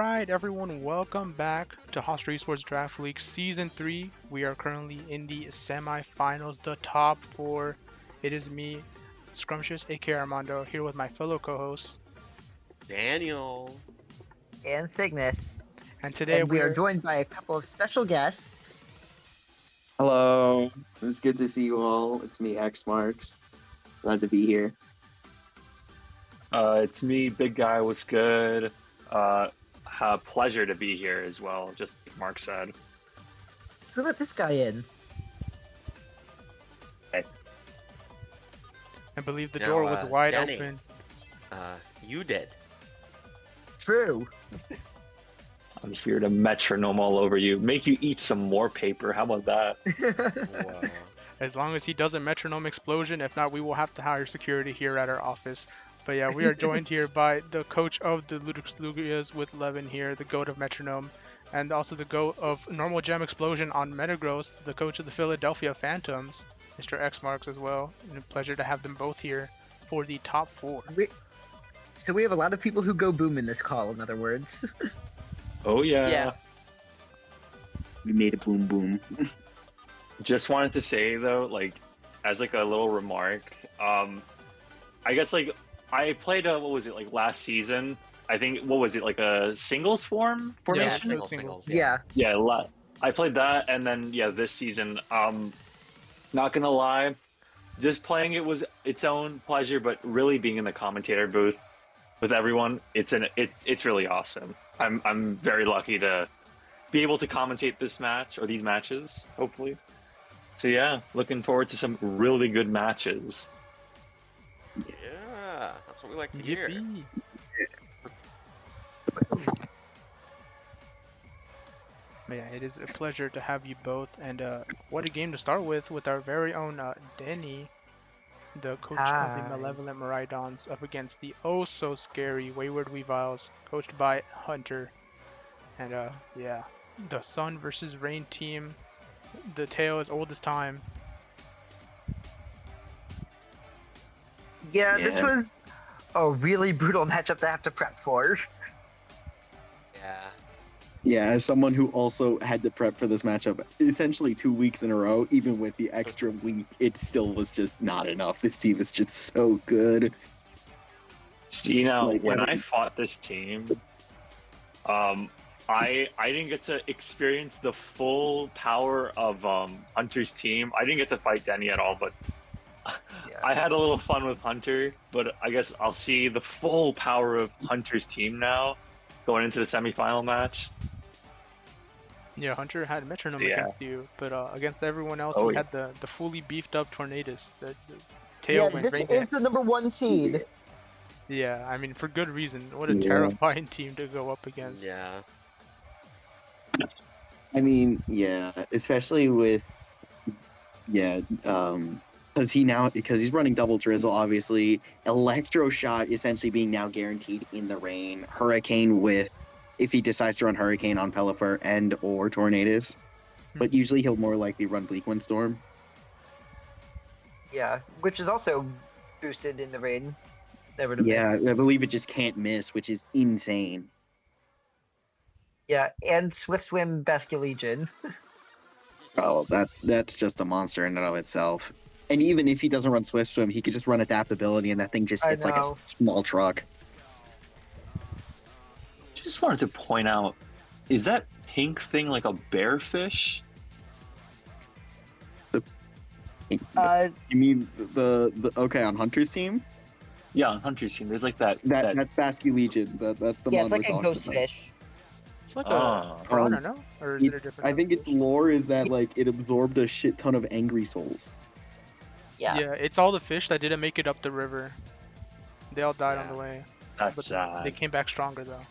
right, everyone, welcome back to Hofstra Esports Draft League Season 3. We are currently in the semifinals, the top four. It is me, Scrumptious, aka Armando, here with my fellow co-hosts. Daniel. And Cygnus. And today And we are joined by a couple of special guests. Hello, it's good to see you all. It's me, XMarks. Glad to be here. It's me, BigGuy. What's good? Pleasure to be here as well, just like Mark said. Who let this guy in? I believe the door was wide Danny, open. You did. True. I'm here to metronome all over you. Make you eat some more paper. How about that? Wow. As long as he doesn't metronome explosion, if not, we will have to hire security here at our office. But yeah, we are joined here by the coach of the Ludwig Lugias with Levin here, the GOAT of Metronome, and also the GOAT of Normal Gem Explosion on Metagross, the coach of the Philadelphia Phantoms, Mr. XMarks as well. And a pleasure to have them both here for the top four. So we have a lot of people who go boom in this call, in other words. Oh yeah. Yeah. We made a boom boom. Just wanted to say though, like, as like a little remark, I guess like I played what was it like last season? I think what was it like a singles formation? Yeah, singles. singles. Yeah. Yeah, I played that, and then this season, not gonna lie, just playing it was its own pleasure, but really being in the commentator booth with everyone, it's really awesome. I'm very lucky to be able to commentate this match or these matches, hopefully. So yeah, looking forward to some really good matches. Yeah, that's what we like to hear. Yippee. Yeah, it is a pleasure to have you both, and what a game to start with our very own Denny, the coach of the Malevolent Miraidons, up against the oh-so-scary Wayward Weaviles, coached by Hunter. And yeah, the Sun versus Rain team, the tale is old as time. Yeah, this was a really brutal matchup to have to prep for. Yeah. Yeah, as someone who also had to prep for this matchup essentially 2 weeks in a row, even with the extra week, it still was just not enough. This team is just so good. See, now, Like, when I fought this team, I didn't get to experience the full power of Hunter's team. I didn't get to fight Denny at all, but I had a little fun with Hunter. But I guess I'll see the full power of Hunter's team now going into the semifinal match. Yeah, Hunter had Metronome Yeah. against you, but against everyone else, Oh, he yeah. had the fully beefed up Tornadus. The tailwind This right is the number one seed. Yeah, I mean, for good reason. What a Yeah. terrifying team to go up against. Yeah. I mean, yeah, especially with, because he's running double drizzle, obviously, electroshock essentially being now guaranteed in the rain, hurricane with, if he decides to run hurricane on Pelipper and or Tornadus, but usually he'll more likely run Bleak Windstorm. Yeah, which is also boosted in the rain. Never to miss. Yeah, I believe it just can't miss, which is insane. Yeah, and Swift Swim Basculegion. Oh, that's just a monster in and of itself. And even if he doesn't run Swift Swim, he could just run Adaptability, and that thing just I hits like a know. small truck. Just wanted to point out, is that pink thing like a bearfish? You mean the okay on Hunter's team? Yeah, on Hunter's team, there's like that. That's Basque Legion. That's the Yeah, one it's we're like a talking ghost about. fish. It's like Oh. a piranha, no? Or is it a different I think its lore is that like it absorbed a shit ton of angry souls. Yeah. Yeah, it's all the fish that didn't make it up the river. They all died on Yeah. the way. That's But sad. they came back stronger, though.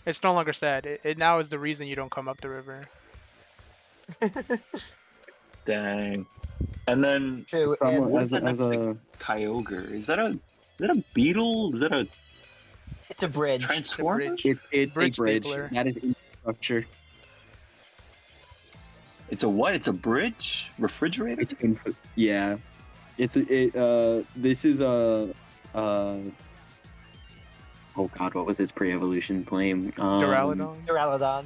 It's no longer sad. It now is the reason you don't come up the river. Dang. And then True. Someone- what as is that a- next as like, a- Kyogre? Is that a beetle? Is that a It's a bridge. transformer? bridge. It's Bridge a bridge. stapler. That is infrastructure. It's a what? It's a bridge? Refrigerator? It's yeah. This is a Oh god, what was his pre-evolution flame? Duraludon. Duraludon.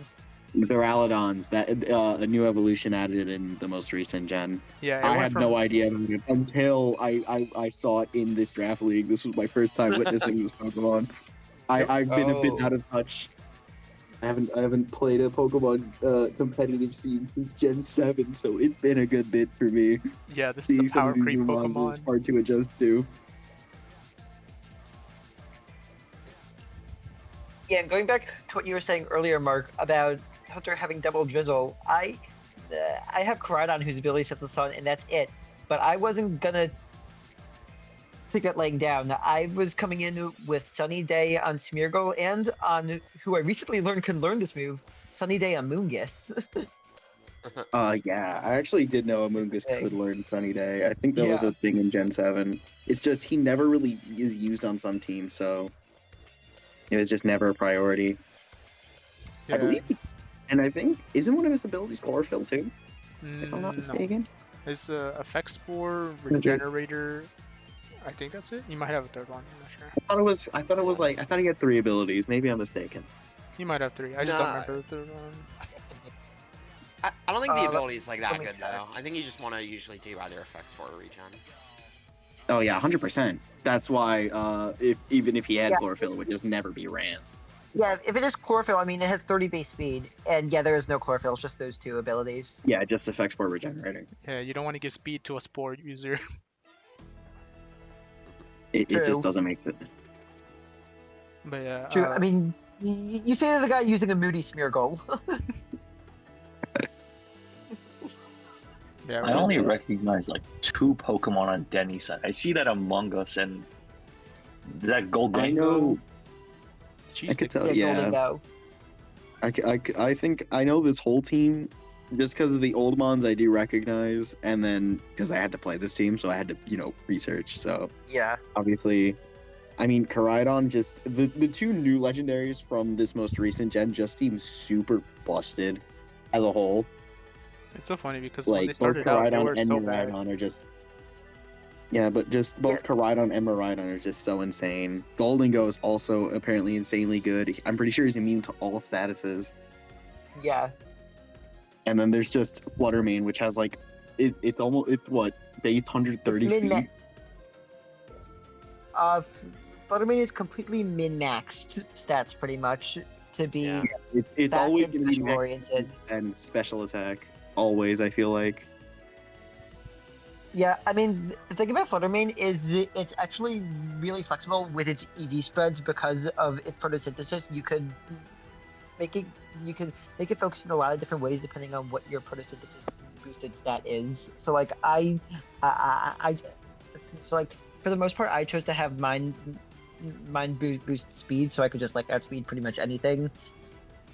The Ralladons, that a new evolution added in the most recent gen. Yeah, it I went had from no idea about it until I saw it in this draft league. This was my first time witnessing this Pokemon. I've been a bit Oh. out of touch. I haven't played a Pokemon competitive scene since Gen 7, so it's been a good bit for me. yeah, this is Seeing the some power of these creep new ones is Pokemon. hard to adjust to. Yeah, and going back to what you were saying earlier, Mark, about Hunter having double drizzle, I have Koraidon whose ability sets the sun, and that's it. But I wasn't gonna take that laying down. I was coming in with Sunny Day on Smeargle and on who I recently learned can learn this move, Sunny Day on Moongus. Yeah, I actually did know Amoonguss Thing. could learn Sunny Day. I think that was Yeah. a thing in Gen 7. It's just he never really is used on some teams, so it was just never a priority. Yeah. I believe, and I think, isn't one of his abilities Chlorophyll too? If I'm not No. mistaken. It's Effect Spore, Regenerator. I think that's it. You might have a third one. I'm not sure. I thought he had 3 abilities. Maybe I'm mistaken. You might have 3. I just don't Nah. remember the third one. I don't think the that- ability is like that that good makes sense. though. I think you just want to usually do either effects or regen. Oh yeah, 100%. That's why, even if he had Yeah. Chlorophyll, it would just never be ran. Yeah, if it is Chlorophyll, I mean, it has 30 base speed, and yeah, there is no Chlorophyll, it's just those 2 abilities. Yeah, it just affects Sport Regenerating. Yeah, you don't want to give speed to a Spore user. It True. just doesn't make it. But yeah. True. I mean, you say the guy using a Moody Smeargle. yeah, I only recognize like 2 Pokemon on Denny's side. I see that Among Us and is that Goldango? I know. Cheese I could stick. tell. Yeah. Golden I think I know this whole team just because of the old mons I do recognize, and then because I had to play this team, so I had to research. So Yeah. obviously, I mean Koraidon, just the 2 new legendaries from this most recent gen just seem super busted as a whole. It's so funny because when they Like both started out, they Koraidon were and so bad. Miraidon are just. Yeah, but just both Koraidon and Miraidon are just so insane. Goldango is also apparently insanely good. I'm pretty sure he's immune to all statuses. Yeah. And then there's just Fluttermane, which has like it's what base 130 It's min-ma- speed. Fluttermane is completely min-maxed stats, pretty much, to be Yeah. It's fast always and going to be special max oriented. and special attack. Always, I feel like. Yeah, I mean, the thing about Fluttermane is that it's actually really flexible with its EV spreads because of its photosynthesis. You could make it focus in a lot of different ways depending on what your photosynthesis boosted stat is. So like so like for the most part, I chose to have mine boost speed, so I could just like outspeed pretty much anything.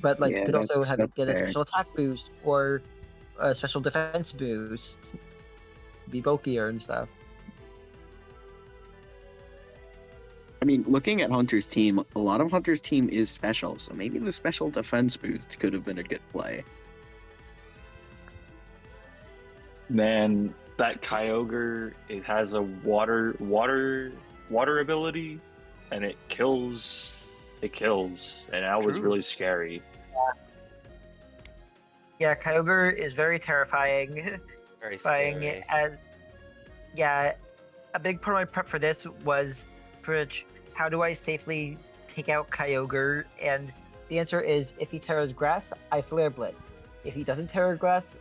But like Yeah, you could also that's have it get a fair. special attack boost or a special defense boost. Be bulkier and stuff. I mean, looking at Hunter's team, a lot of Hunter's team is special, so maybe the special defense boost could have been a good play. Man, that Kyogre, it has a water ability, and it kills, and that was True. really scary. Yeah, Kyogre is very terrifying. Very Buying scary. it as a big part of my prep for this was how do I safely take out Kyogre, and the answer is if he Terra's Grass, I Flare Blitz. If he doesn't Terra Grass,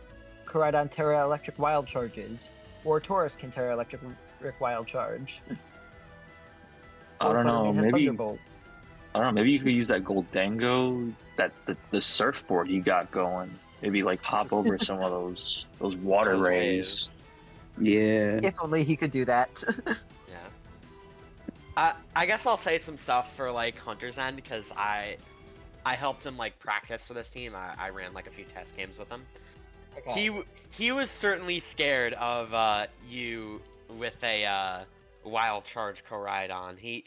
Koraidon Terra Electric Wild Charges, or Taurus can Terra Electric Wild Charge. I Or don't know, Fluttermane has maybe Thunderbolt. maybe you could use that Goldango, that the surfboard you got going. Maybe like hop over some of those water Those rays. waves. Yeah. If only he could do that. Yeah. I guess I'll say some stuff for like Hunter's end because I helped him like practice for this team. I ran like a few test games with him. Okay. He was certainly scared of you with a wild charge Koraidon. He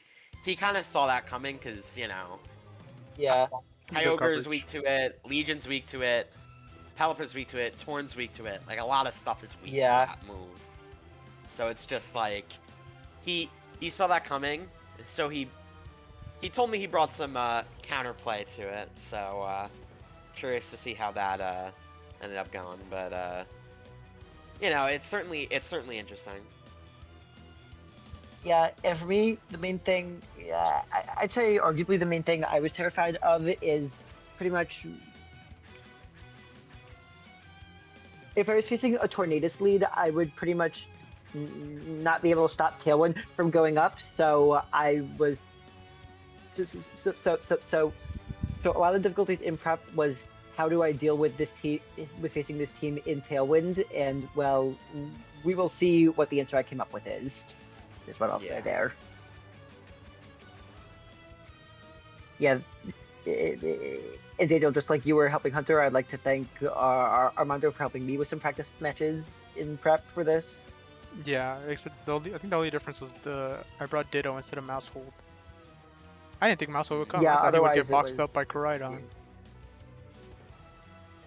kind of saw that coming because Yeah. Kyogre's weak to it, Legion's weak to it, Pelipper's weak to it, Torn's weak to it. Like a lot of stuff is weak Yeah. to that move. So it's just like he saw that coming, so he He told me he brought some counterplay to it, so curious to see how that ended up going. But it's certainly interesting. Yeah, and for me, the main thing, I'd say arguably the main thing I was terrified of is pretty much if I was facing a Tornadus lead, I would pretty much not be able to stop Tailwind from going up. So I was so a lot of difficulties in prep was how do I deal with this team with facing this team in Tailwind, and well, we will see what the answer I came up with is what I'll say there. Yeah, and Daniel, just like you were helping Hunter, I'd like to thank Armando for helping me with some practice matches in prep for this. Yeah, except I think the only difference was I brought Ditto instead of Mousehold. I didn't think Mousehold would come. Yeah, I thought he would otherwise get it boxed was- up by Koraidon.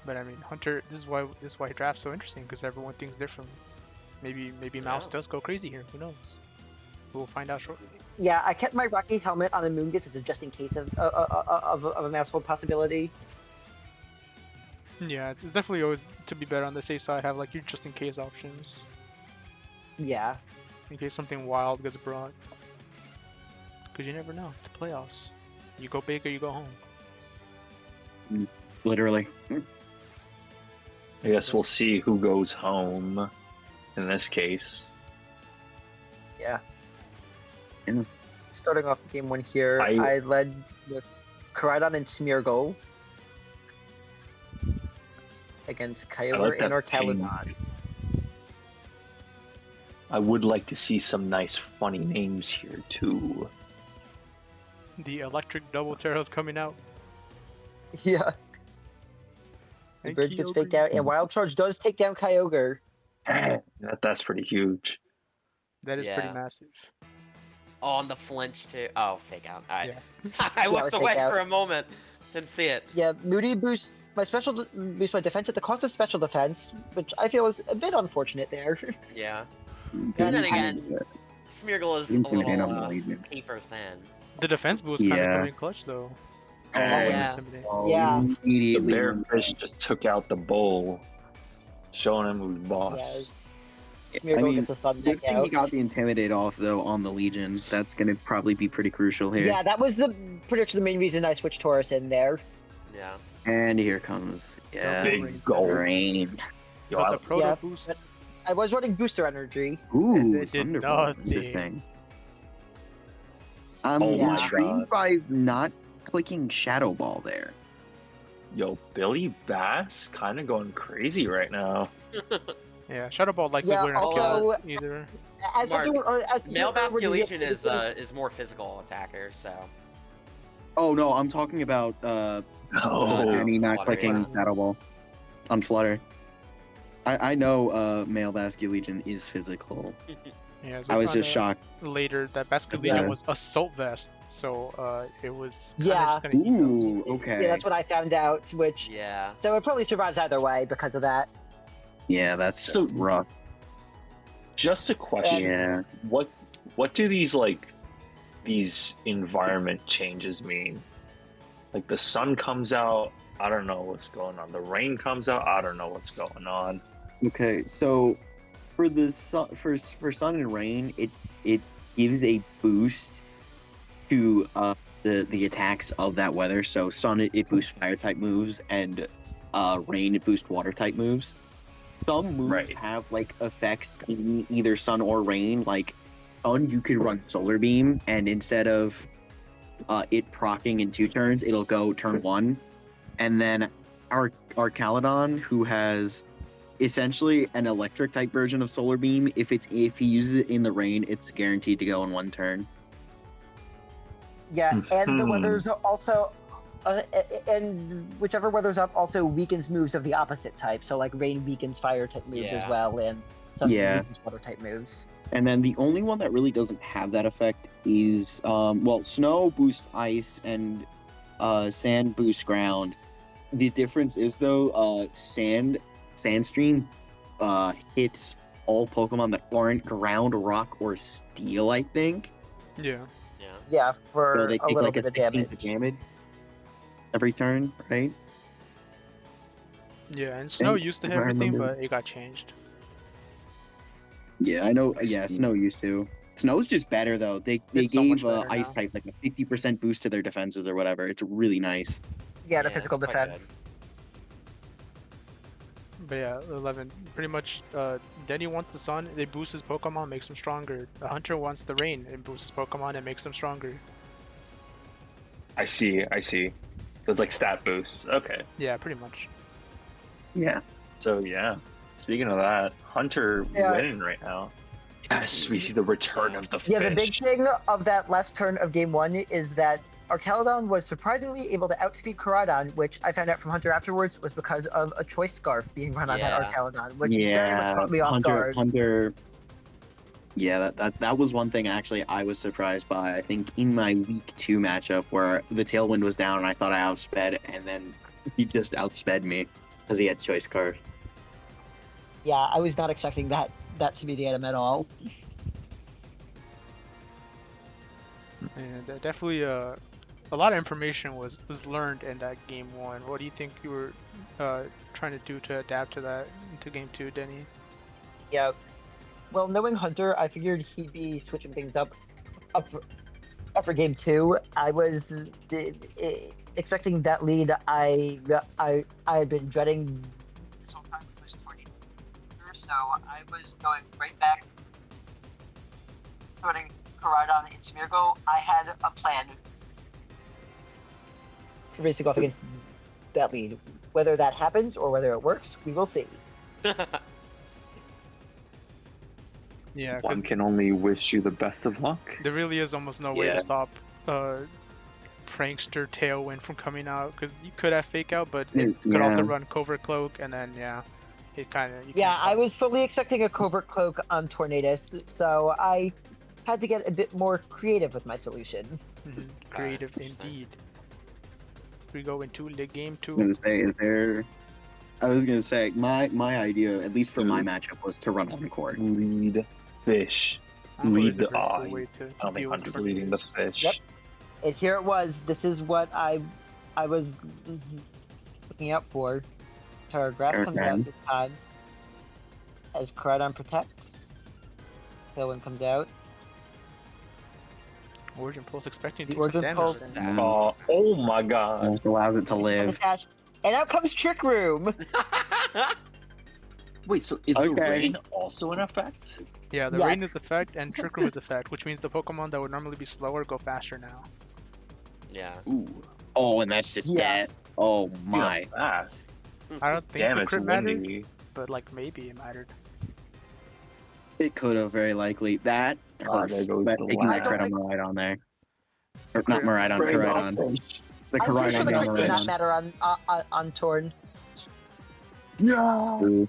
But I mean, Hunter. This is why draft's so interesting, because everyone thinks differently. Maybe Mouse does go crazy here. Who knows? We'll find out shortly. Yeah, I kept my Rocky helmet on a Moongus as a just in case of a Mousehold possibility. Yeah, it's definitely always to be better on the safe side. Have like your just in case options Yeah. in case something wild gets brought. Because you never know. It's the playoffs. You go big or you go home. Literally. I guess we'll see who goes home in this case. Yeah. Yeah. Starting off game one here, I- I led with Koraidon and Smeargle against Kyogre like and that team. Orcaladon. I would like to see some nice, funny names here too. The electric double turtles coming out. Yeah. The And bridge gets Kyogre. faked out, and Wild Charge does take down Kyogre. That's pretty huge. That is pretty Yeah. massive. Oh, on the flinch too. Oh, fake out. All right. Yeah. I it looked was away fake out. for a moment. Didn't see it. Yeah, Moody boost my defense at the cost of special defense, which I feel is a bit unfortunate there. Yeah. Yeah, then again, Smeargle is a little paper thin. The defense boost kind of Yeah. coming clutch though. Yeah. Yeah. The Immediately. Bearfish just took out the bull, showing him who's boss. Smeargle gets a sudden Good deck thing he out. got the Intimidate off, though, on the Legion. That's going to probably be pretty crucial here. Yeah, that was pretty much the main reason I switched Taurus in there. Yeah. And here comes Big goal. rain. Yo, But I- the proto Yeah, boost. but I was running booster energy. Ooh, It did Thunderbolt. nothing. Interesting. I'm Oh my intrigued by not clicking Shadow Ball there. Yo, Billy Bass kind of going crazy right now. Yeah, Shadow Ball likely Yeah, wouldn't also- kill either. As Mark, as Male already- Legion is more physical attacker, so Oh, no, I'm talking about Annie not Flutter, clicking yeah. Shadow Ball on Flutter. I know Male Legion is physical. Yeah, as I we was found just out shocked. later that Basculegion Yeah. was Assault Vest, so it was Yeah. kind of ethos. Ooh, okay. Yeah, that's what I found out. Which yeah. so it probably survives either way because of that. Yeah, that's just So- rough. Just a question. Yeah. What do these environment changes mean? Like the sun comes out, I don't know what's going on. The rain comes out, I don't know what's going on. Okay, so for the sun, for sun and rain, it gives a boost to the attacks of that weather. So sun it boosts fire type moves, and rain it boosts water type moves. Some moves Right. have like effects in either sun or rain. Like sun, you could run solar beam, and instead of it proccing in 2 turns, it'll go turn 1, and then our Caledon, who has essentially an electric type version of solar beam, if he uses it in the rain, it's guaranteed to go in 1 turn. Yeah, and the Mhm. weather's also, and whichever weather's up also weakens moves of the opposite type. So like rain weakens fire type moves Yeah. as well, and sun Yeah. weakens water type moves. And then the only one that really doesn't have that effect is snow boosts ice and sand boosts ground. The difference is though Sandstream hits all Pokemon that aren't ground, rock, or steel, I think. Yeah. Yeah. Yeah, So for they a take little like a bit of 16 damage. damage every turn, right? Yeah, and Snow used to if hit I everything, remember. but it got changed. Yeah, I know. I Yeah, see. Snow used to. Snow's just better though. They It's so much gave better Ice now. type like a 50% boost to their defenses or whatever. It's really nice. Yeah, the Yeah, physical it's quite good. defense. But yeah, 11. Pretty much, Denny wants the sun, it boosts his Pokemon, makes him stronger. The Hunter wants the rain, it boosts his Pokemon, and makes him stronger. I see. So it's like stat boosts. Okay. Yeah, pretty much. Yeah. So yeah. Speaking of that, Hunter Yeah. winning right now. Yes, we see the return of the Yeah, fish. the big thing of that last turn of game 1 is that Archaludon was surprisingly able to outspeed Koraidon, which I found out from Hunter afterwards was because of a choice scarf being run on that Yeah. Archaludon, which very much caught me off guard. Hunter. Yeah, that was one thing actually I was surprised by. I think in my week 2 matchup where the Tailwind was down and I thought I outsped, and then he just outsped me because he had choice scarf. Yeah, I was not expecting that to be the item at all. And definitely, a lot of information was learned in that game 1. What do you think you were trying to do to adapt to that into game 2, Denny? Yeah. Well, knowing Hunter, I figured he'd be switching things up for game 2. I was expecting that lead. I had been dreading this whole time was Tornado, so I was going right back, putting Koraidon in Smeargle. I had a plan for facing off against that lead. Whether that happens or whether it works, we will see. Yeah, One 'cause can only wish you the best of luck. there really is almost no way Yeah. to stop Prankster Tailwind from coming out, because you could have Fake Out, but it could also Yeah. run Covert Cloak, and then, yeah, it kind of... Yeah, I was fully expecting a Covert Cloak on Tornadus, so I had to get a bit more creative with my solution. Creative interesting. indeed. So we go into the game 2. I was gonna say, I was gonna say my idea, at least for my matchup, was to run Encore. Lead fish. I don't know Lead there's the a very eye. cool way to I don't think deal with Hunter's leading the tornadoes. fish. Yep. And here it was. This is what I was looking out for. Terra Grass comes Okay. out this time. As Koraidon protects. Tailwind comes out. Origin Pulse expecting The to do some Origin damage. Pulse. and- Oh my god. Almost allows it to And the live. Sash. And out comes Trick Room! Wait, so is the Okay. rain also an effect? Yeah, the rain Yes. is effect and Trick Room is effect, which means the Pokemon that would normally be slower go faster now. Yeah. Ooh. Oh, and that's just Yeah. that. Oh my. Yeah, fast. I don't think Damn, the it's crit mattered, windy. but like maybe it mattered. It could have very likely. That Ah, hurts. there goes That the taking that lag. crit on Miraidon there. Or not Miraidon, Crit Koraidon. The I'm pretty sure Koraidon the down crit did not Miraidon. matter on Torn. No!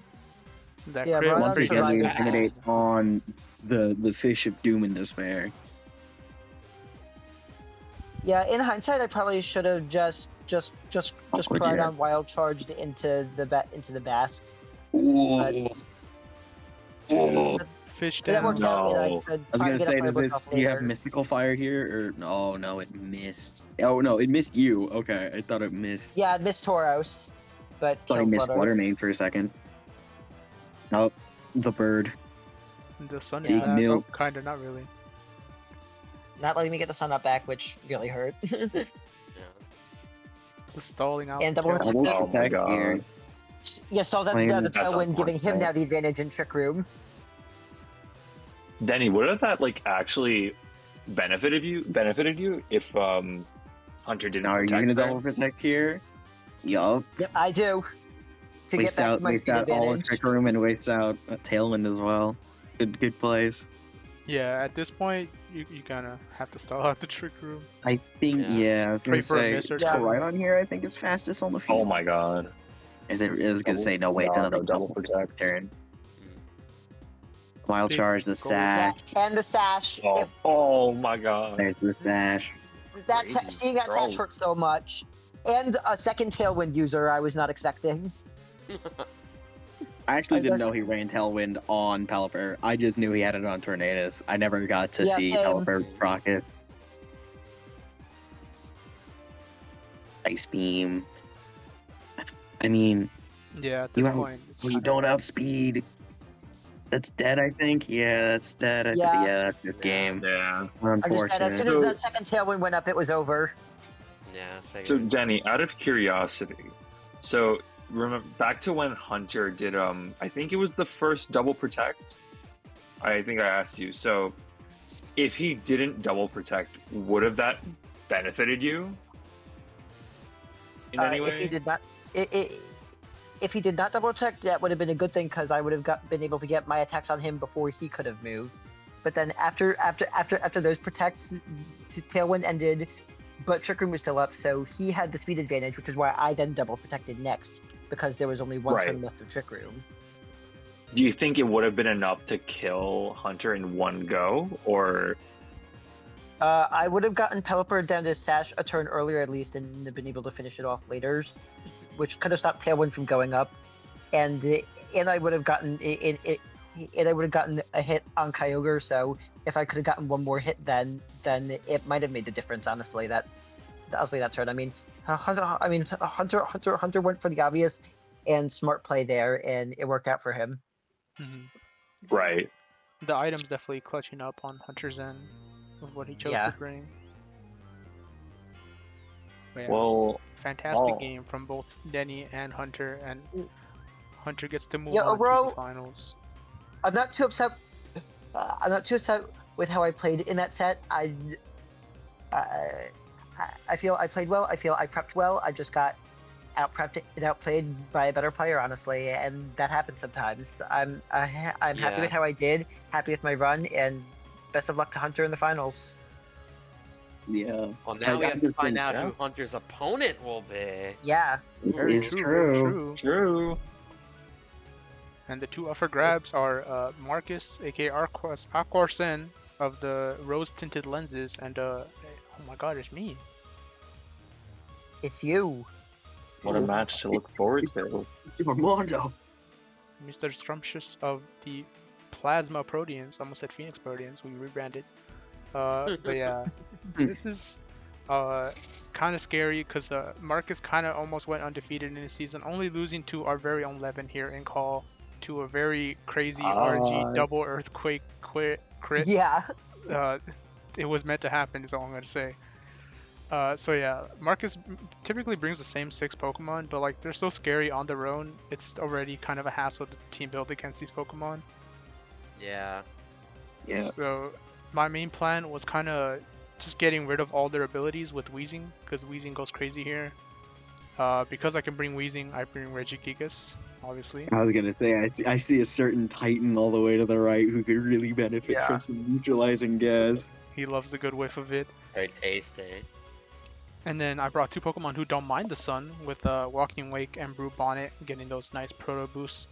That Yeah, crit Miraidon was Once pretty again, we survived. intimidate on the fish of doom and despair. Yeah, in hindsight, I probably should have just would you? Koraidon wild charged into the Basque. Ooh. Oh. Fish But that down. worked out, and I No. could I was try to gonna get say, up my do off you have later. mystical fire here, or no, it missed. Oh no, it missed you. Okay, I thought it missed. Yeah, I missed Tauros, but I thought I killed missed Flutter. Fluttermane for a second. Oh, the bird. The sun Yeah. is back. Milk. Oh, kinda, not really. Not letting me get the sun up back, which really hurt. Yeah. The stalling out. And double Yeah. protect. Oh my Attack here. god. Yeah, so that Claim the that's Tailwind giving him unfortunate. now the advantage in Trick Room. Denny, would have that like actually benefited you if Hunter didn't Now, are you protect gonna there? double protect here? Yup. Yep, I do. To get Waste back out, to my waste speed out all of advantage. Trick Room and waste out Tailwind as well. Good plays. Yeah, at this point, you kinda have to stall out the Trick Room. I think, Yeah. yeah, I was Pray gonna for a say, miss or Yeah. something. right on here, I think is fastest on the field. Oh my god. I was gonna say, no, wait, No, another no, double double protect. turn. Wild Big charge, the goal. Yeah, sash. and the sash. Oh, If oh my god. There's the sash. that Crazy seeing that throw. sash hurt so much, and a second Tailwind user I was not expecting. I actually I didn't guess- know he ran Tailwind on Pelipper. I just knew he had it on Tornadus. I never got to Yeah, see same. Pelipper proc it. Ice Beam. I mean, Yeah, at you this out, point, it's you kind don't of outspeed. That's dead, I think. Yeah, that's dead. Yeah. Yeah, that's this Yeah. game. Yeah. I just said as Unfortunate. soon as So- that second tailwind went up, it was over. Yeah, I So figured. Denny, out of curiosity, so remember back to when Hunter did I think it was the first double protect. I think I asked you. So if he didn't double protect, would have that benefited you in any way? If he did not, if he did not double check, that would have been a good thing because I would have been able to get my attacks on him before he could have moved. But then after those protects, tailwind ended, but Trick Room was still up, so he had the speed advantage, which is why I then double protected next because there was only one Right. turn left of Trick Room. Do you think it would have been enough to kill Hunter in one go, or I would have gotten Pelipper down to Sash a turn earlier at least and been able to finish it off later, which could have stopped Tailwind from going up, and I would have gotten and I would have gotten a hit on Kyogre. So if I could have gotten one more hit, then it might have made the difference. Honestly, that turn. I mean, Hunter went for the obvious and smart play there, and it worked out for him. mhm. right? The item's definitely clutching up on Hunter's end of what he chose Yeah. to bring. But yeah, Well, fantastic oh. game from both Denny and Hunter, and Hunter gets to move Yeah, on to overall- the finals. I'm not too upset. I'm not too upset with how I played in that set. I feel I played well. I feel I prepped well. I just got out prepped and outplayed by a better player, honestly, and that happens sometimes. I'm happy Yeah. with how I did. Happy with my run, and best of luck to Hunter in the finals. Yeah. Well, now we I have to just find think- out yeah. who Hunter's opponent will be. Yeah. Very It's true, true. very true. True. And the two upper grabs are Marcus, aka Aquarsen of the Rose-Tinted-Lenses, and oh my god, it's me. It's you. What a match to look forward to. Armando. Mr. Scrumptious of the Plasma Proteans. Almost said Phoenix Proteans. We rebranded. But yeah, this is kind of scary because Marcus kind of almost went undefeated in his season, only losing to our very own Levin here in call to a very crazy RG double earthquake crit. Yeah. It was meant to happen is all I'm gonna say. So yeah, Marcus typically brings the same 6 Pokemon, but like they're so scary on their own, it's already kind of a hassle to team build against these Pokemon. Yeah. Yeah. So my main plan was kind of just getting rid of all their abilities with Weezing, because Weezing goes crazy here. Because I can bring Weezing, I bring Regigigas, obviously. I was gonna say I see a certain Titan all the way to the right who could really benefit Yeah. from some neutralizing gas. He loves the good whiff of it. Very tasty. And then I brought 2 Pokemon who don't mind the sun with Walking Wake and Brew Bonnet, getting those nice Proto boosts.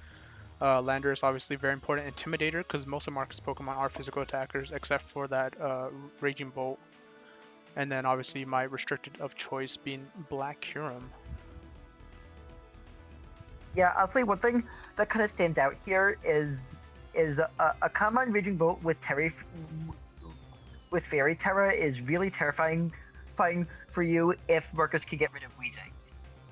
Lander is obviously very important Intimidator because most of Marcus' Pokemon are physical attackers except for that Raging Bolt. And then obviously my restricted of choice being Black Kyurem. Yeah, I'll say one thing that kind of stands out here is a common Raging Bolt with with Fairy Terra is really terrifying for you if Marcus can get rid of Weezing.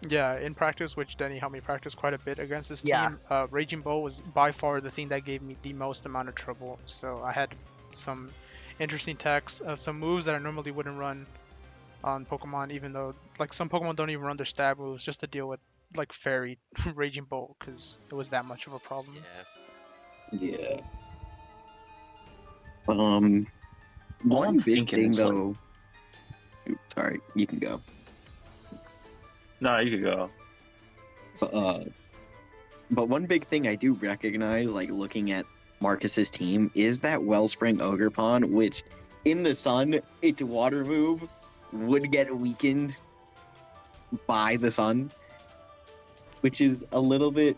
Yeah, in practice, which Denny helped me practice quite a bit against this Yeah. team, Raging Bolt was by far the thing that gave me the most amount of trouble. So I had some interesting techs, some moves that I normally wouldn't run on Pokemon, even though like some Pokemon don't even run their stab moves just to deal with like Fairy Raging Bolt because it was that much of a problem. Yeah. Yeah. One I'm big thinking thing is, like- though. Oops, sorry, you can go. No, you could go. But one big thing I do recognize, like looking at Marcus's team, is that Wellspring Ogerpon, which in the sun, its water move would get weakened by the sun, which is a little bit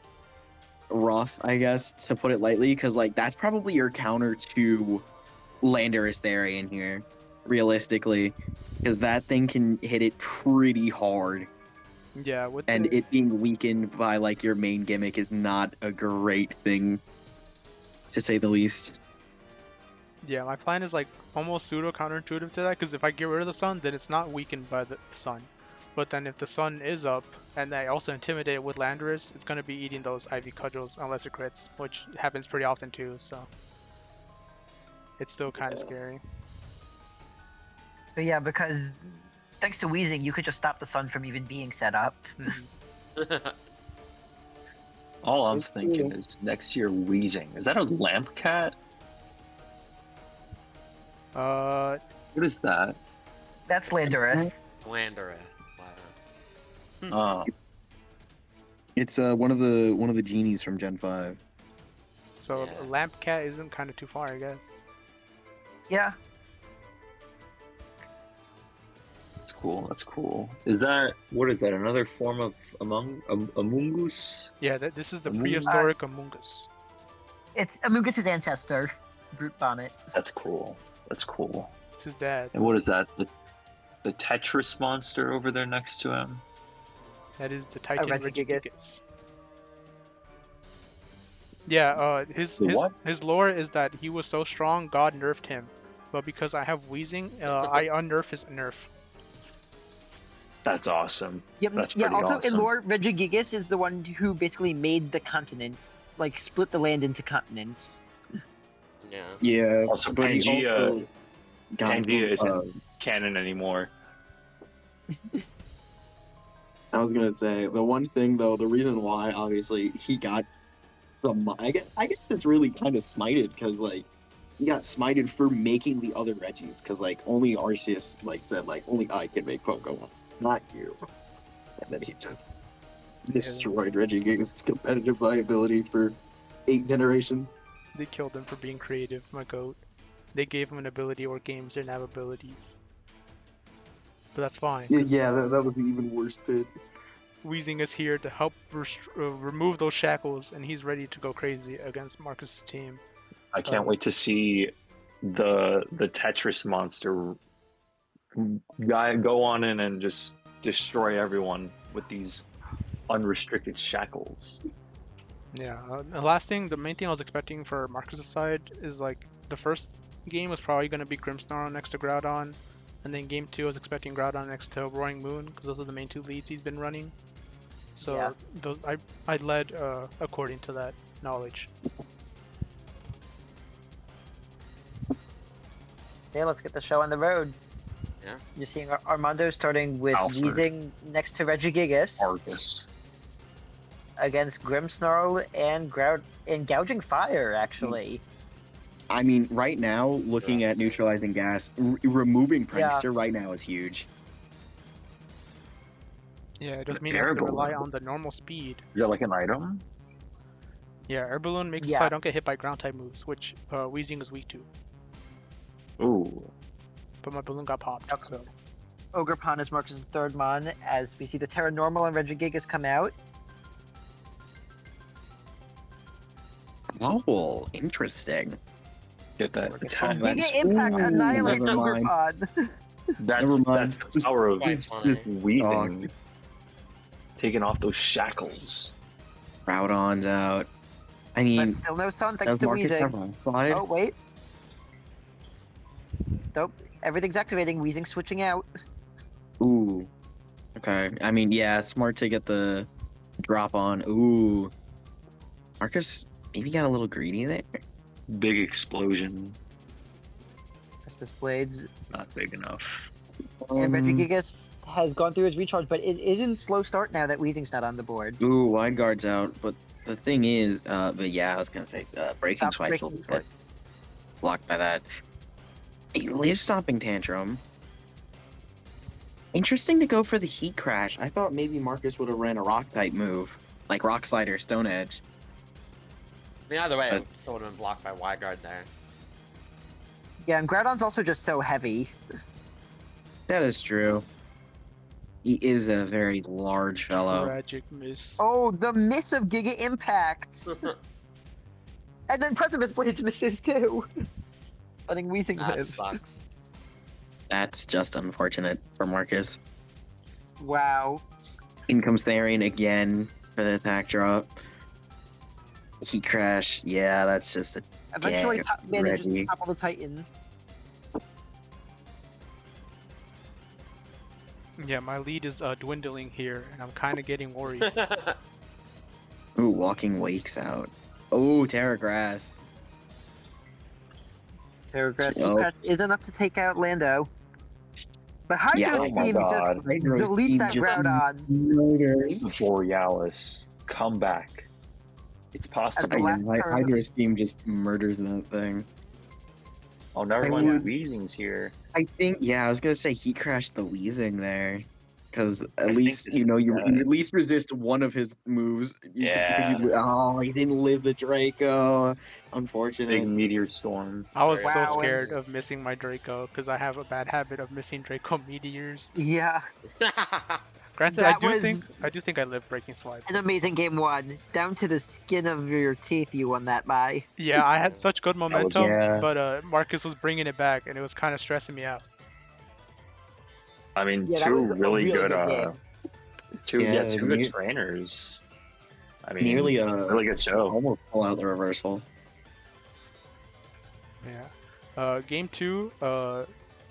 rough, I guess, to put it lightly, because like that's probably your counter to Landorus Therian here, realistically, because that thing can hit it pretty hard. Yeah, with And the, it being weakened by like your main gimmick is not a great thing, to say the least. yeah, my plan is like almost pseudo counterintuitive to that because if I get rid of the sun, then it's not weakened by the sun. But then if the sun is up and I also intimidate it with Landorus, it's going to be eating those Ivy Cudgels unless it crits, which happens pretty often too, so it's still kind of scary. But yeah, because thanks to Wheezing, you could just stop the sun from even being set up. All I'm thinking is next year Wheezing. Is that a lamp cat? What is that? That's Landorus. Slanderer. Oh, It's one of the genies from Gen 5. So Yeah. a Lamp Cat isn't kind of too far, I guess. Yeah. that's cool. That's cool. Is that what is that? Another form of Amoongus? Yeah, this is the Among- prehistoric Amoongus. It's Amoongus' ancestor, Brute Bonnet. That's cool. That's cool. It's his dad. And what is that? The Tetris monster over there next to him? That is the Titan Regigigas. Regigigas. Yeah, his lore is that he was so strong, God nerfed him. But because I have Wheezing, I unnerf his nerf. That's awesome. Yep. That's Yeah. pretty Also, awesome. in lore, Regigigas is the one who basically made the continent, like split the land into continents. Yeah. Yeah. Also, but he Pangea- also got, Pangea isn't canon anymore. I was gonna say the one thing though, the reason why obviously he got I guess it's really kind of smited because like he got smited for making the other Reggies because like only Arceus like said like only I can make Pokemon, not you, and then he just destroyed Regigigas' competitive viability for 8 generations. They killed him for being creative, my goat. They gave him an ability or games didn't have abilities. But that's fine. Yeah, that was the even worse pit. Wheezing is here to help remove those shackles, and he's ready to go crazy against Marcus's team. I can't wait to see the Tetris monster guy go on in and just destroy everyone with these unrestricted shackles. Yeah, the main thing I was expecting for Marcus's side is like the first game was probably going to be Grimmsnarl next to Groudon, and then game 2 I was expecting Groudon next to Roaring Moon because those are the main 2 leads he's been running. So Yeah. those I led according to that knowledge. Yeah, let's get the show on the road. Yeah. You're seeing Armando starting with Alfred. Wheezing next to Regigigas Argus. against Grimmsnarl and Gouging Fire, actually. I mean, right now, looking at neutralizing gas, removing Yeah. Prankster right now is huge. Yeah, it does The mean he has to air rely balloon. on the normal speed. Is that like an item? Yeah, Air Balloon makes Yeah. it so I don't get hit by ground type moves, which Wheezing is weak to. Ooh. But my balloon got popped, so Ogerpon is marked as the third mon as we see the Terra Normal and Regigigas come out. Oh, interesting. Get that attack. Giga Impact Ooh, annihilates never mind. Ogerpon. Never mind. That's the power of Quite funny. Wheezing. Taking off those shackles. Groudon's out. I mean, But still no sun thanks does to Marcus have Wheezing. Slide? Oh, wait. Nope. Everything's activating. Wheezing switching out. Ooh. Okay. I mean, yeah, smart to get the drop on. Ooh. Marcus maybe got a little greedy there. Big explosion. Christmas Blades. Not big enough. And Regigigas has gone through his recharge, but it is in slow start now that Wheezing's not on the board. Ooh, wide guard's out. But the thing is, but yeah, I was gonna say, breaking Stop swipe breaking will swipe. get blocked by that. A live stopping tantrum. Interesting to go for the heat crash. I thought maybe Marcus would have ran a rock type move, like rock slider, stone edge. I mean, either way, But- it still would have been blocked by Wyguard there. Yeah, and Groudon's also just so heavy. That is true. He is a very large fellow. tragic miss. Oh, the miss of Giga Impact! And then Precipice Blades misses too. Letting Wheezing That live. sucks. That's just unfortunate for Marcus. Wow. In comes Therian again for the attack drop. Heat crash. Yeah, that's just a Eventually, Yeah, top manages to Reggie. topple the Titan. Yeah, my lead is dwindling here, and I'm kind of getting worried. Ooh, Walking Wakes out. Oh, Terra Grass. Paragraph Oh. Seacrest is enough to take out Lando. But Yeah, Hydro oh my Steam just God. Hydro deletes Steam that just Groudon. murders. Borealis, come back. It's As possible. the last turn. Hydro Steam just murders that thing. Oh, never I mind. would- Weezing's here. I think, yeah, I was gonna say he crashed the Weezing there, because I at think least this you know is you dead. at least resist one of his moves. You Yeah. oh, he didn't live the Draco. Big Unfortunate. meteor storm. I was Very so Wow, and- scared of missing my Draco because I have a bad habit of missing Draco meteors. Yeah, Granted, That I was- do think I lived Breaking Swipe. an amazing game one. Down to the skin of your teeth, you won that by. Yeah, I had such good was- momentum, Yeah. but Marcus was bringing it back, and it was kind of stressing me out. I mean, Yeah, that two was a really good, game. two Yeah, good trainers. I mean, Nearly really good show. almost pull out the reversal. Yeah. Game 2,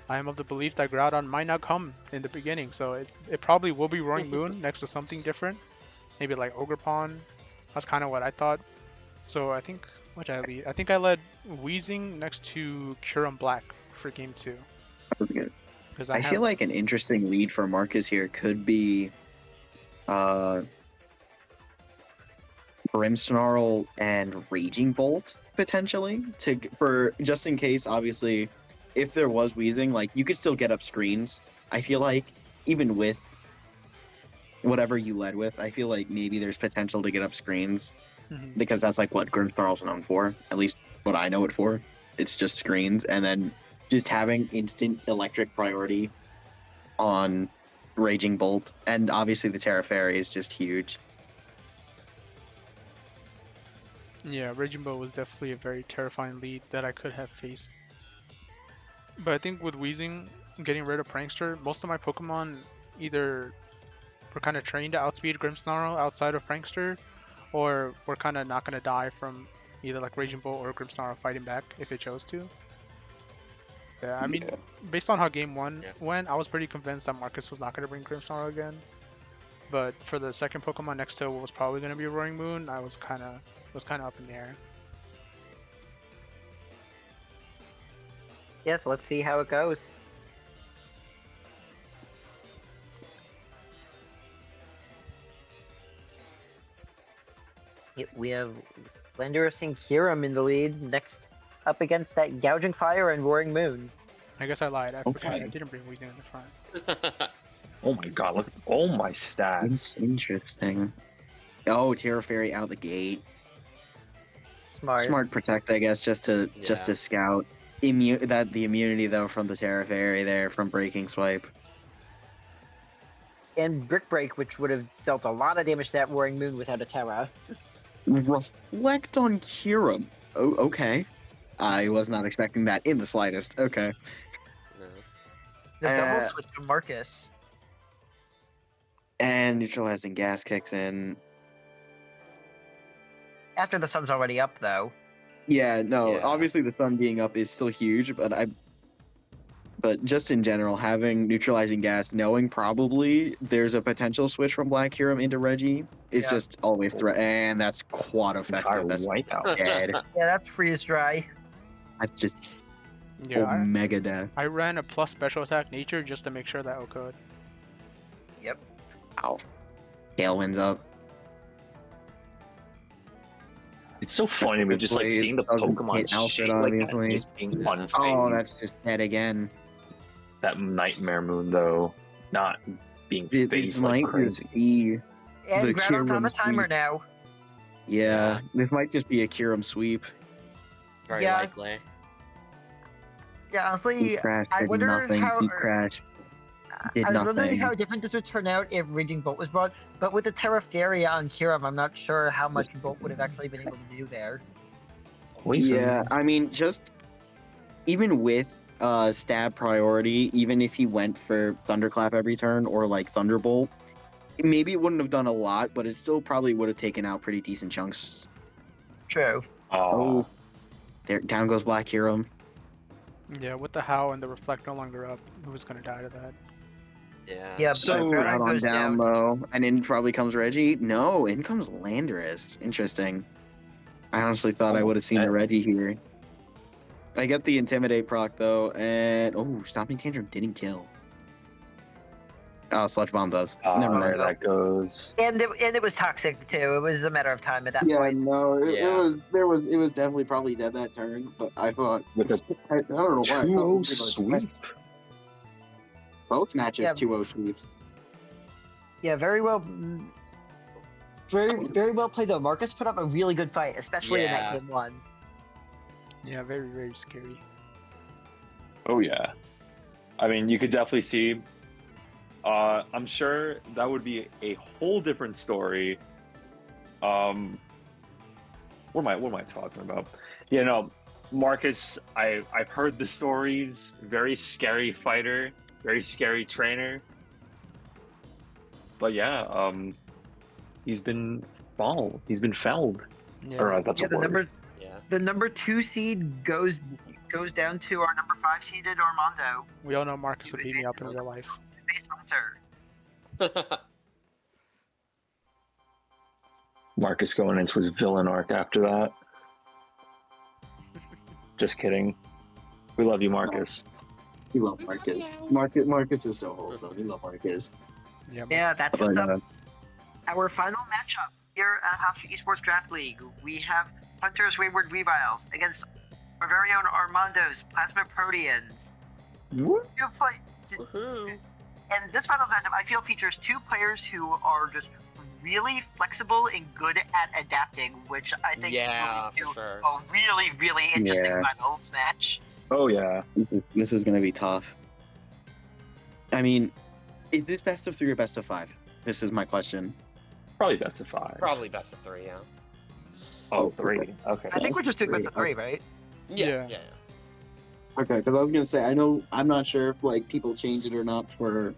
I am of the belief that Groudon might not come in the beginning, so it probably will be Roaring Moon next to something different. Maybe like Ogerpon. That's kind of what I thought. So I think, what did I lead? I think I led Weezing next to Kyurem Black for Game 2. That was good. Because I feel like an interesting lead for Marcus here could be Grimmsnarl and Raging Bolt potentially for just in case. Obviously, if there was Weezing, like you could still get up screens. I feel like even with whatever you led with, I feel like maybe there's potential to get up screens Mhm. because that's like what Grimmsnarl's known for. At least what I know it for. It's just screens, and then just having instant electric priority on Raging Bolt, and obviously the Terra Fairy is just huge. Yeah, Raging Bolt was definitely a very terrifying lead that I could have faced. But I think with Weezing getting rid of Prankster, most of my Pokemon either were kind of trained to outspeed Grimmsnarl outside of Prankster, or were kind of not going to die from either like Raging Bolt or Grimmsnarl fighting back if it chose to. Yeah, I mean, Yeah. based on how Game 1 Yeah. went, I was pretty convinced that Marcus was not going to bring Grimmsnarl again. But for the second Pokemon next to what was probably going to be Roaring Moon, I was kind of up in the air. Yeah, so let's see how it goes. We have Landorus and Kyurem in the lead, next up against that Gouging Fire and Roaring Moon. I guess I lied. I forgot I Okay. didn't bring Weezing in the front. Oh my god, look at all my stats. It's interesting. Oh, Terra Fairy out the gate. Smart protect, I guess, just to Yeah. scout. The immunity though from the Terra Fairy there from Breaking Swipe. And Brick Break, which would have dealt a lot of damage to that Roaring Moon without a Terra. Reflect on Kyurem. Oh, okay. I was not expecting that in the slightest. Okay. No. The double Uh, switch to Marcus. And neutralizing gas kicks in. After the sun's already up, though. Yeah, no, Yeah. obviously the sun being up is still huge, but just in general, having neutralizing gas, knowing probably there's a potential switch from Black Kyurem into Reggie is Yeah. just always threat, and that's quad Entire effective. That's wipeout. dead. Yeah, that's freeze dry. That's just Yeah, mega death. I ran a plus special attack nature just to make sure that occurred. Ow. Tailwind's up. It's so funny, but just like Blade seeing the doesn't Pokemon hit Alfred, shape like that, obviously. just being unfazed. Oh, that's just dead again. That Nightmare Moon, though, not being It phased might like crazy. just be. And The Groudon's on the Kyurem timer sweep. now. Yeah, this might just be a Kyurem sweep. Very Yeah. likely. Yeah, He honestly, crashed, I did wonder nothing. how- He crashed. Did I was wondering nothing. how different this would turn out if Raging Bolt was brought, but with the Terra Fairy on Kyurem, I'm not sure how much Bolt would have actually been able to do there. Poison. Yeah, I mean, just even with stab priority, even if he went for Thunderclap every turn or like Thunderbolt, maybe it wouldn't have done a lot, but it still probably would have taken out pretty decent chunks. True. Oh, There, down goes Black Kyurem. Yeah, with the How and the Reflect no longer up, who was going to die to that? Yeah. Yeah, So, but Out Baron on goes down down. low, and in probably comes Reggie. No, in comes Landorus. Interesting. I honestly thought I would have Almost seen the dead. Reggie here. I get the Intimidate proc though, and Stomping Tantrum didn't kill. Oh, Sludge Bomb does. Never mind. There that goes. And it was toxic too. It was a matter of time at that Yeah, point. no, it Yeah. was definitely probably dead that turn, but I thought With a I don't know why. I thought 2-0 it was sweep. both matches Yeah. 2-0 sweeps. Yeah, very well. Very well played though. Marcus put up a really good fight, especially in that Yeah. game one. Yeah, very, very scary. Oh yeah. I mean, you could definitely see. I'm sure that would be a whole different story. What am I talking about? You know, Marcus. I've heard the stories. Very scary fighter. Very scary trainer. But yeah, he's been fouled. He's been felled. Yeah. Or that's Yeah, a word. Yeah. the number 2 seed goes down to our number 5 seeded Armando We all know Marcus will beat me up in real life. to face Hunter. Marcus going into his villain arc after that. Just kidding. We love you, Marcus. We love Marcus. Marcus is so wholesome. We love Marcus. Yeah. Yeah, that's But, our final matchup here at Hofstra Esports Draft League. We have Hunter's Wayward Weaviles against our very own Armando's Plasma Proteans. What? You play, Woohoo. and this final matchup I feel features 2 players who are just really flexible and good at adapting, which I think Yeah, will lead for to sure. a really, really interesting Yeah. finals match. Oh yeah. This is gonna be tough. I mean, is this best of 3 or best of 5? This is my question. Probably best of 5. Probably best of 3, yeah. Oh, 3. Okay. I think we're just doing best of 3, Okay. right? Yeah. Yeah. Okay, because I was gonna say I'm not sure if like people change it or not for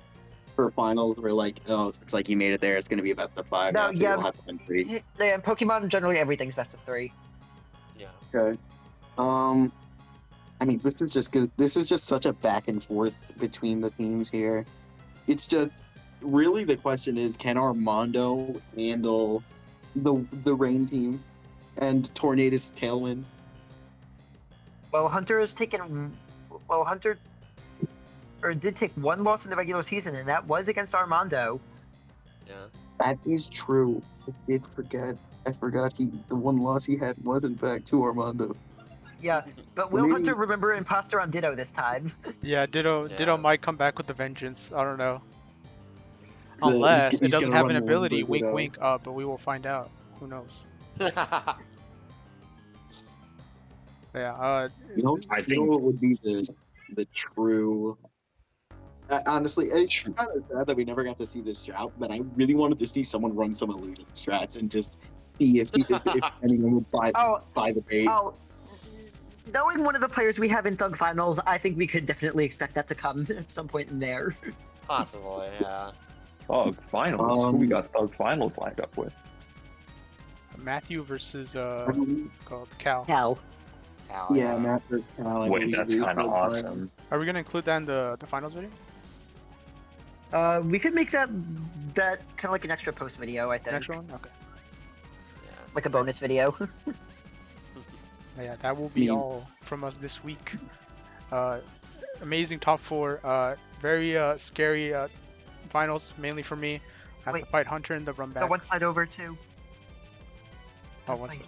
finals. Where like it's like you made it there, it's gonna be a best of 5. No, now, so yeah. you'll have to win 3. Yeah, in Pokemon, generally everything's best of 3. Yeah. Okay. I mean, this is just good. This is just such a back and forth between the teams here. It's just really the question is, can Armando handle the rain team and Tornadus Tailwind? Well, Hunter did take 1 loss in the regular season, and that was against Armando. Yeah. That is true. I forgot the one loss he had was in fact to Armando. Yeah, but will Maybe- Hunter remember Imposter on Ditto this time? Yeah, Ditto Yeah. might come back with a vengeance. I don't know. He's Unless it gonna doesn't have run an one ability, with wink Ditto. wink up, but we will find out. Who knows? Yeah, You know, I you know think- what would be the true. Honestly, it's kind of sad that we never got to see this drought, but I really wanted to see someone run some illusion strats and just see if anyone would buy the bait. Oh, knowing one of the players we have in Thug Finals, I think we could definitely expect that to come at some point in there. Possibly, yeah. Thug finals. Who we got Thug finals lined up with? Matthew versus I believe- called Cal. Hell. Hell, yeah, Matt or Cal. I Wait, believe that's we kind of played awesome. Are we gonna include that in the finals video? We could make that kind of like an extra post video, I think. Next one? Okay. Yeah. Like a bonus video. Yeah, that will be Me. all from us this week. Amazing top 4. Very scary finals, mainly for me. I have to Wait. fight Hunter in the run Go back. one slide over to. Oh, one slide.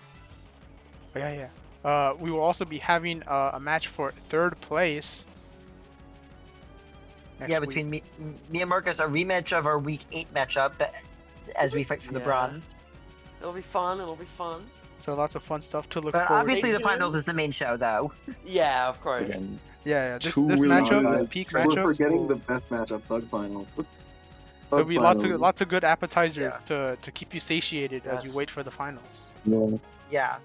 Nice. Oh, yeah. We will also be having a match for 3rd place. Next Yeah, week. between me and Marcus, a rematch of our week 8 matchup as we fight for the Yeah. bronze. It'll be fun. It'll be fun. So lots of fun stuff to look But forward obviously, to. the finals is the main show, though. Yeah, of course. Again, Yeah. This 2 really matchup, good this guys. peak We're matchup, forgetting will- the best matchup, Thug Finals. there'll Thug be Finals. lots of good appetizers to keep you satiated as you Yes. wait for the finals. Yeah. Yeah.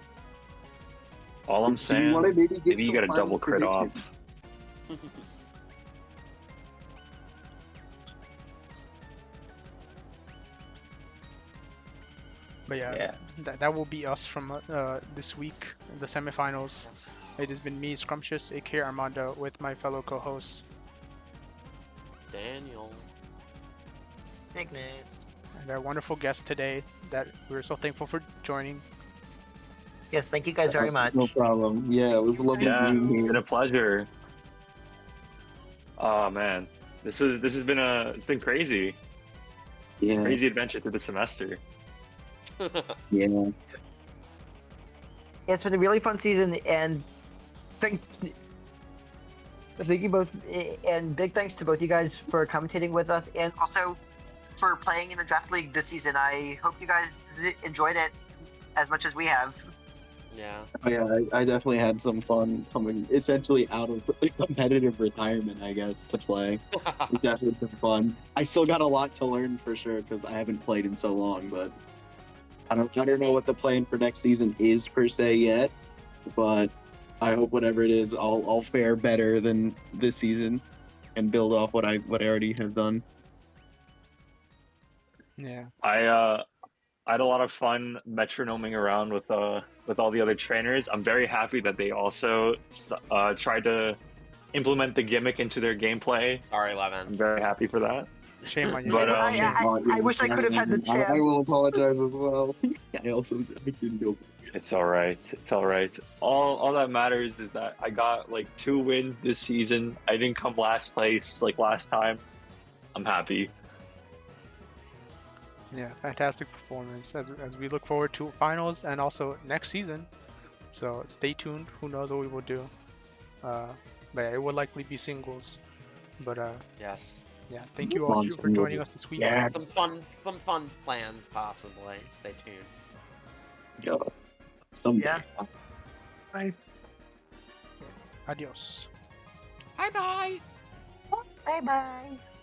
all I'm Do you want saying, to maybe give maybe you some got a final double crit off. predictions? But yeah, Yeah. that will be us from this week in the semifinals. It has been me, Scrumptious, aka Armando, with my fellow co-hosts. Daniel. Ignis. and our wonderful guest today that we're so thankful for joining. Yes, thank you guys very much. No problem. Yeah, it was lovely Yeah, being it's been here. a pleasure. Oh man, this has been it's been crazy. Yeah, Crazy adventure through the semester. yeah. It's been a really fun season, and thank you both, and big thanks to both you guys for commentating with us, and also for playing in the draft league this season. I hope you guys enjoyed it as much as we have. Yeah. Oh, yeah, I definitely had some fun coming essentially out of competitive retirement, I guess, to play. It's definitely been fun. I still got a lot to learn for sure because I haven't played in so long, but I don't know what the plan for next season is per se yet, but I hope whatever it is, I'll fare better than this season and build off what I already have done. Yeah. I had a lot of fun metronoming around with all the other trainers. I'm very happy that they also tried to implement the gimmick into their gameplay. Sorry, I'm Levin. very happy for that. Shame on you. But I wish I could have had the chance. I will apologize as well. I didn't know. it's all right. It's all right. All that matters is that I got like 2 wins this season. I didn't come last place like last time. I'm happy. Yeah, fantastic performance as we look forward to finals and also next season. So stay tuned. Who knows what we will do? But yeah, it will likely be singles. But Yes. yeah, thank you all for joining us this week. Yeah. Some fun plans possibly. Stay tuned. Yeah. Someday. Yeah. Bye. Adios. Bye bye. Bye bye.